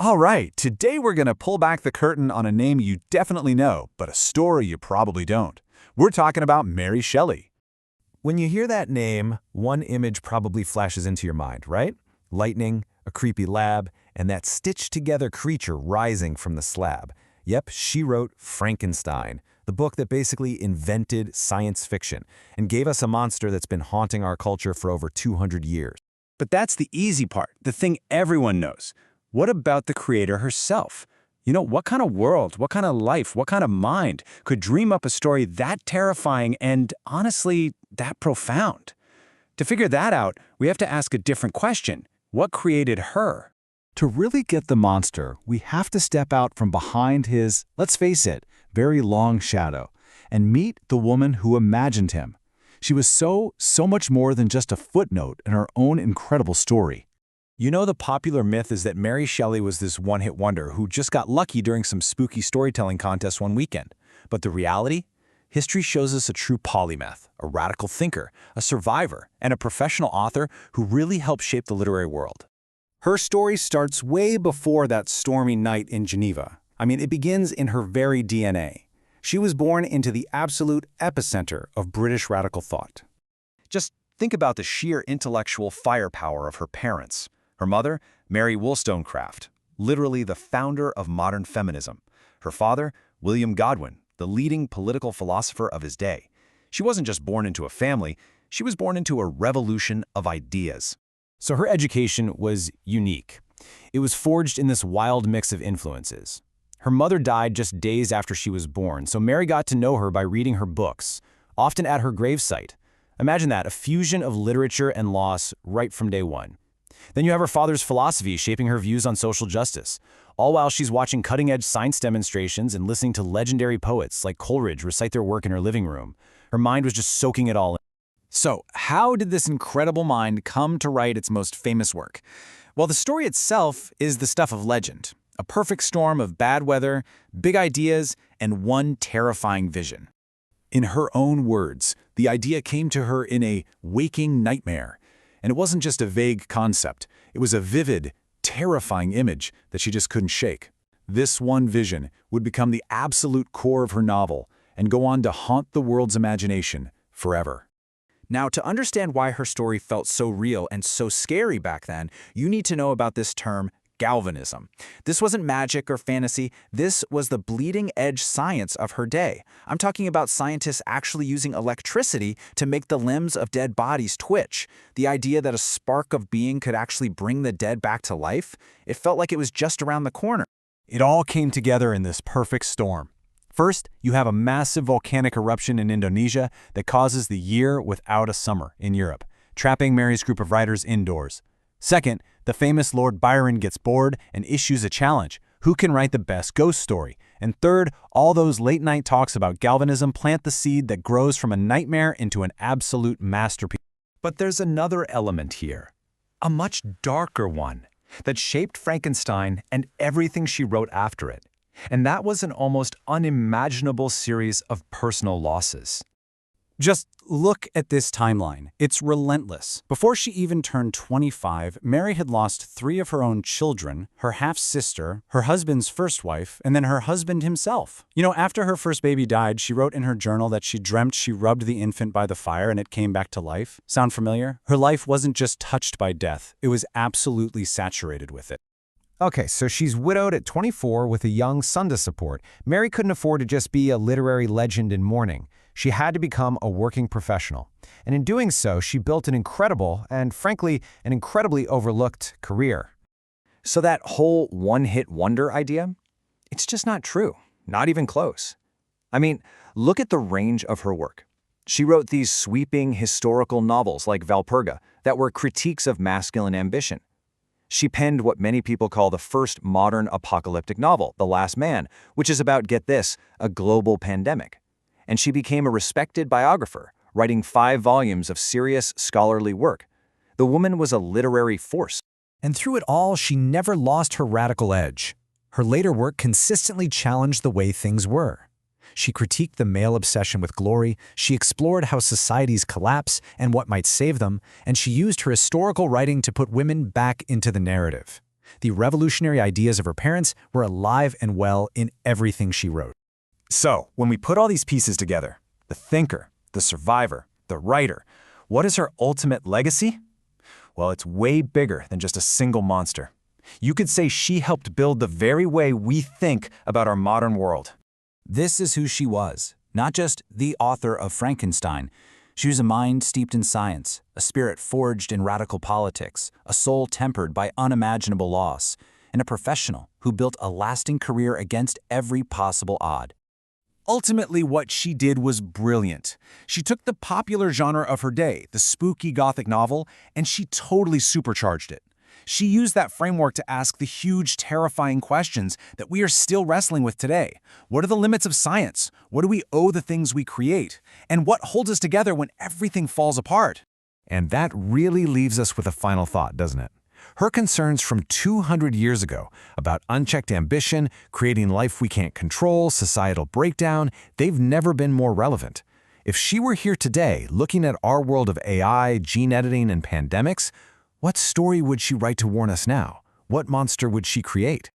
All right, today we're going to pull back the curtain on a name you definitely know, but a story you probably don't. We're talking about Mary Shelley. When you hear that name, one image probably flashes into your mind, right? Lightning, a creepy lab, and that stitched-together creature rising from the slab. Yep, she wrote Frankenstein, the book that basically invented science fiction and gave us a monster that's been haunting our culture for over 200 years. But that's the easy part, the thing everyone knows. What about the creator herself? You know, what kind of world, what kind of life, what kind of mind could dream up a story that terrifying and, honestly, that profound? To figure that out, we have to ask a different question. What created her? To really get the monster, we have to step out from behind his, let's face it, very long shadow, and meet the woman who imagined him. She was so much more than just a footnote in her own incredible story. You know, the popular myth is that Mary Shelley was this one-hit wonder who just got lucky during some spooky storytelling contest one weekend. But the reality? History shows us a true polymath, a radical thinker, a survivor, and a professional author who really helped shape the literary world. Her story starts way before that stormy night in Geneva. I mean, it begins in her very DNA. She was born into the absolute epicenter of British radical thought. Just think about the sheer intellectual firepower of her parents. Her mother, Mary Wollstonecraft, literally the founder of modern feminism. Her father, William Godwin, the leading political philosopher of his day. She wasn't just born into a family, she was born into a revolution of ideas. So her education was unique. It was forged in this wild mix of influences. Her mother died just days after she was born, so Mary got to know her by reading her books, often at her gravesite. Imagine that, a fusion of literature and loss right from day one. Then you have her father's philosophy shaping her views on social justice, all while she's watching cutting-edge science demonstrations and listening to legendary poets like Coleridge recite their work in her living room. Her mind was just soaking it all in. So, how did this incredible mind come to write its most famous work? Well, the story itself is the stuff of legend, a perfect storm of bad weather, big ideas, and one terrifying vision. In her own words, the idea came to her in a waking nightmare. And it wasn't just a vague concept. It was a vivid, terrifying image that she just couldn't shake. This one vision would become the absolute core of her novel and go on to haunt the world's imagination forever. Now, to understand why her story felt so real and so scary back then, you need to know about this term, Galvanism. This wasn't magic or fantasy. This was the bleeding-edge science of her day. I'm talking about scientists actually using electricity to make the limbs of dead bodies twitch. The idea that a spark of being could actually bring the dead back to life, it felt like it was just around the corner. It all came together in this perfect storm. First, you have a massive volcanic eruption in Indonesia that causes the year without a summer in Europe, trapping Mary's group of writers indoors. Second, the famous Lord Byron gets bored and issues a challenge. Who can write the best ghost story? And third, all those late-night talks about Galvanism plant the seed that grows from a nightmare into an absolute masterpiece. But there's another element here, a much darker one, that shaped Frankenstein and everything she wrote after it. And that was an almost unimaginable series of personal losses. Just look at this timeline. It's relentless. Before she even turned 25, Mary had lost 3 of her own children, her half-sister, her husband's first wife, and then her husband himself. You know, after her first baby died, she wrote in her journal that she dreamt she rubbed the infant by the fire and it came back to life. Sound familiar? Her life wasn't just touched by death. It was absolutely saturated with it. Okay, so she's widowed at 24 with a young son to support. Mary couldn't afford to just be a literary legend in mourning. She had to become a working professional. And in doing so, she built an incredible and, frankly, an incredibly overlooked career. So that whole one-hit wonder idea? It's just not true. Not even close. I mean, look at the range of her work. She wrote these sweeping historical novels like Valperga that were critiques of masculine ambition. She penned what many people call the first modern apocalyptic novel, The Last Man, which is about, get this, a global pandemic. And she became a respected biographer, writing 5 volumes of serious scholarly work. The woman was a literary force. And through it all, she never lost her radical edge. Her later work consistently challenged the way things were. She critiqued the male obsession with glory, she explored how societies collapse and what might save them, and she used her historical writing to put women back into the narrative. The revolutionary ideas of her parents were alive and well in everything she wrote. So, when we put all these pieces together, the thinker, the survivor, the writer, what is her ultimate legacy? Well, it's way bigger than just a single monster. You could say she helped build the very way we think about our modern world. This is who she was, not just the author of Frankenstein. She was a mind steeped in science, a spirit forged in radical politics, a soul tempered by unimaginable loss, and a professional who built a lasting career against every possible odd. Ultimately, what she did was brilliant. She took the popular genre of her day, the spooky Gothic novel, and she totally supercharged it. She used that framework to ask the huge, terrifying questions that we are still wrestling with today. What are the limits of science? What do we owe the things we create? And what holds us together when everything falls apart? And that really leaves us with a final thought, doesn't it? Her concerns from 200 years ago about unchecked ambition, creating life we can't control, societal breakdown, they've never been more relevant. If she were here today, looking at our world of AI, gene editing, and pandemics, what story would she write to warn us now? What monster would she create?